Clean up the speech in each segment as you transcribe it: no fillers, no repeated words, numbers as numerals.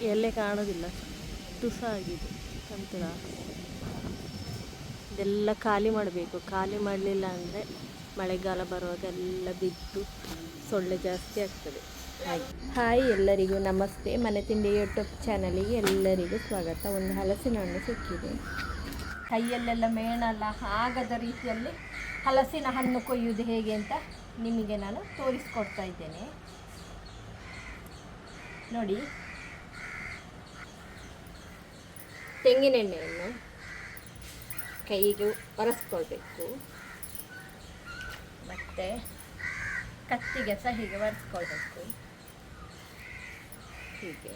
ಎಲೆ ಕಾಣೋದಿಲ್ಲ, ತುಸ ಆಗಿದೆ ಕಂತುಳ. ಇದೆಲ್ಲ ಖಾಲಿ ಮಾಡಬೇಕು. ಖಾಲಿ ಮಾಡಲಿಲ್ಲ ಅಂದರೆ ಮಳೆಗಾಲ ಬರುವಾಗ ಎಲ್ಲ ಬಿದ್ದು ಸೊಳ್ಳೆ ಜಾಸ್ತಿ ಆಗ್ತದೆ. ಹಾಯ್ ಎಲ್ಲರಿಗೂ ನಮಸ್ತೆ. ಮನೆ ತಿಂಡಿ ಯೂಟ್ಯೂಬ್ ಚಾನಲಿಗೆ ಎಲ್ಲರಿಗೂ ಸ್ವಾಗತ. ಒಂದು ಹಲಸಿನ ಹಣ್ಣು ಸಿಕ್ಕಿದೆ. ಕೈಯಲ್ಲೆಲ್ಲ ಮೇಣಲ್ಲ ಆಗದ ರೀತಿಯಲ್ಲಿ ಹಲಸಿನ ಹಣ್ಣು ಕೊಯ್ಯುವುದು ಹೇಗೆ ಅಂತ ನಿಮಗೆ ನಾನು ತೋರಿಸ್ಕೊಡ್ತಾ ಇದ್ದೇನೆ. ನೋಡಿ, ತೆಂಗಿನೆಣ್ಣೆಯನ್ನು ಕೈಗೆ ಒರೆಸ್ಕೊಳ್ಬೇಕು. ಮತ್ತು ಕತ್ತಿಗೆ ಸಹ ಹೀಗೆ ಒರೆಸ್ಕೊಳ್ಬೇಕು. ಹೀಗೆ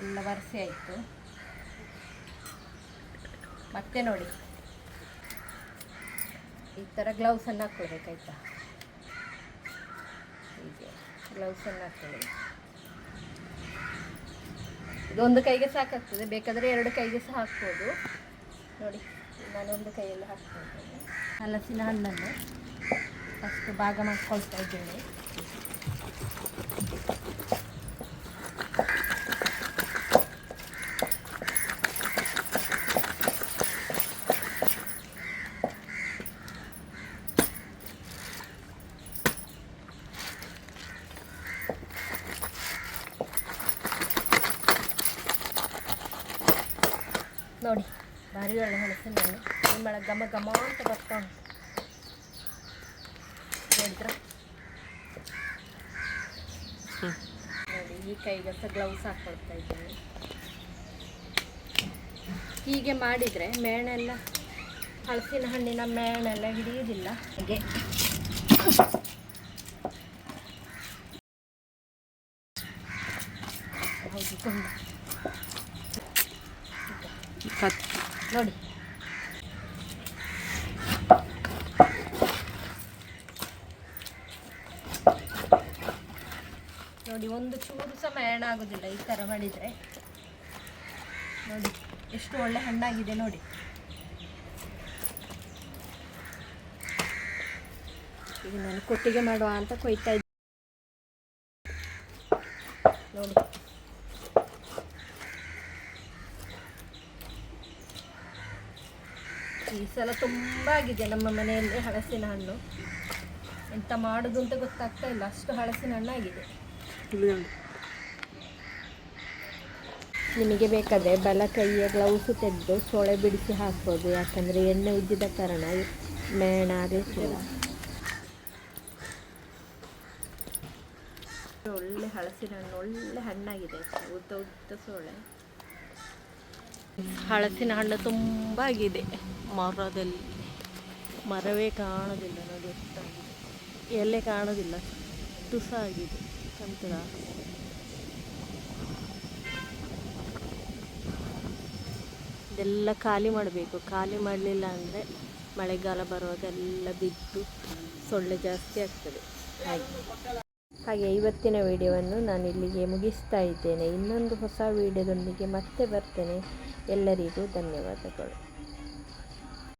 ಎಲ್ಲ ಒರೆಸಿ ಆಯಿತು. ಮತ್ತೆ ನೋಡಿ, ಈ ಥರ ಗ್ಲೌಸನ್ನು ಹಾಕ್ಕೊಳ್ಬೇಕಾಯ್ತಾ. ಹೀಗೆ ಗ್ಲೌಸನ್ನು ಹಾಕ್ಕೊಳ್ಳಿ. ಇದೊಂದು ಕೈಗೆ ಸಾಕಾಗ್ತದೆ, ಬೇಕಾದರೆ ಎರಡು ಕೈಗೆ ಸಹ ಹಾಕ್ಬೋದು. ನೋಡಿ, ನಾನು ಒಂದು ಕೈಯಲ್ಲಿ ಹಾಕ್ಕೊಳ್ತೇನೆ. ಹಲಸಿನ ಹಣ್ಣನ್ನು ಫಸ್ಟ್ ಭಾಗ ಮಾಡ್ಕೊಳ್ತಾ ಇದ್ದೇನೆ. ನೋಡಿ, ಭಾರಿ ಒಳ್ಳೆ ಹಲಸಿನ ಹಣ್ಣು. ನಿಮ್ಮಳ ಘಮ ಘಮ ಅಂತ ಬರ್ತಾ ಉಂಟು, ಹೇಳಿದ್ರ. ನೋಡಿ, ಈ ಕೈಗೆ ಸಹ ಗ್ಲೌಸ್ ಹಾಕ್ಕೊಳ್ತಾ ಇದ್ದೀನಿ. ಹೀಗೆ ಮಾಡಿದರೆ ಮೇಣೆಲ್ಲ, ಹಲಸಿನ ಹಣ್ಣಿನ ಮೇಣೆಲ್ಲ ಹಿಡಿಯುವುದಿಲ್ಲ. ಹಾಗೆ ಹೌದು, ತುಂಬ ನೋಡಿ. ನೋಡಿ, ಒಂದು ಚೂರು ಸಹ ಮೇಣ ಆಗೋದಿಲ್ಲ ಈ ಥರ ಮಾಡಿದರೆ. ನೋಡಿ ಎಷ್ಟು ಒಳ್ಳೆ ಹಣ್ಣಾಗಿದೆ ನೋಡಿ. ಈಗ ನಾನು ಕೊಟ್ಟಿಗೆ ಮಾಡುವ ಅಂತ ಕೊಯ್ತಾ ಇದ್ದೆ. ನೋಡಿ, ಈ ಸಲ ತುಂಬ ಆಗಿದೆ ನಮ್ಮ ಮನೆಯಲ್ಲಿ ಹಲಸಿನ ಹಣ್ಣು. ಎಂತ ಮಾಡೋದು ಅಂತ ಗೊತ್ತಾಗ್ತಾ ಇಲ್ಲ, ಅಷ್ಟು ಹಲಸಿನ ಹಣ್ಣು ಆಗಿದೆ. ನಿಮಗೆ ಬೇಕಾದರೆ ಬಲ ಕೈಯ ಗ್ಲೌಸು ತೆಗೆದು ಸೊಳೆ ಬಿಡಿಸಿ ಹಾಕ್ಬೋದು, ಯಾಕಂದರೆ ಎಣ್ಣೆ ಉಜ್ಜಿದ ಕಾರಣ ಮೇಣ ಆಗಲಿಕ್ಕಿಲ್ಲ. ಒಳ್ಳೆ ಹಲಸಿನ ಹಣ್ಣು, ಒಳ್ಳೆ ಹಣ್ಣಾಗಿದೆ. ಉದ್ದ ಉದ್ದ ಸೊಳೆ ಹಲಸಿನ ಹಣ್ಣು ತುಂಬ ಆಗಿದೆ. ಮರದಲ್ಲಿ ಮರವೇ ಕಾಣೋದಿಲ್ಲ ನೋಡಿ, ಎಷ್ಟಾಗಿದೆ. ಎಲೆ ಕಾಣೋದಿಲ್ಲ, ತುಸ ಆಗಿದೆ ಕಂತುಳ. ಇದೆಲ್ಲ ಖಾಲಿ ಮಾಡಬೇಕು. ಖಾಲಿ ಮಾಡಲಿಲ್ಲ ಅಂದರೆ ಮಳೆಗಾಲ ಬರುವಾಗ ಎಲ್ಲ ಬಿದ್ದು ಸೊಳ್ಳೆ ಜಾಸ್ತಿ ಆಗ್ತದೆ. ಹಾಗೆ ಇವತ್ತಿನ ವಿಡಿಯೋವನ್ನು ನಾನು ಇಲ್ಲಿಗೆ ಮುಗಿಸ್ತಾ ಇದ್ದೇನೆ. ಇನ್ನೊಂದು ಹೊಸ ವಿಡಿಯೋದೊಂದಿಗೆ ಮತ್ತೆ ಬರ್ತೇನೆ. ಎಲ್ಲರಿಗೂ ಧನ್ಯವಾದಗಳು.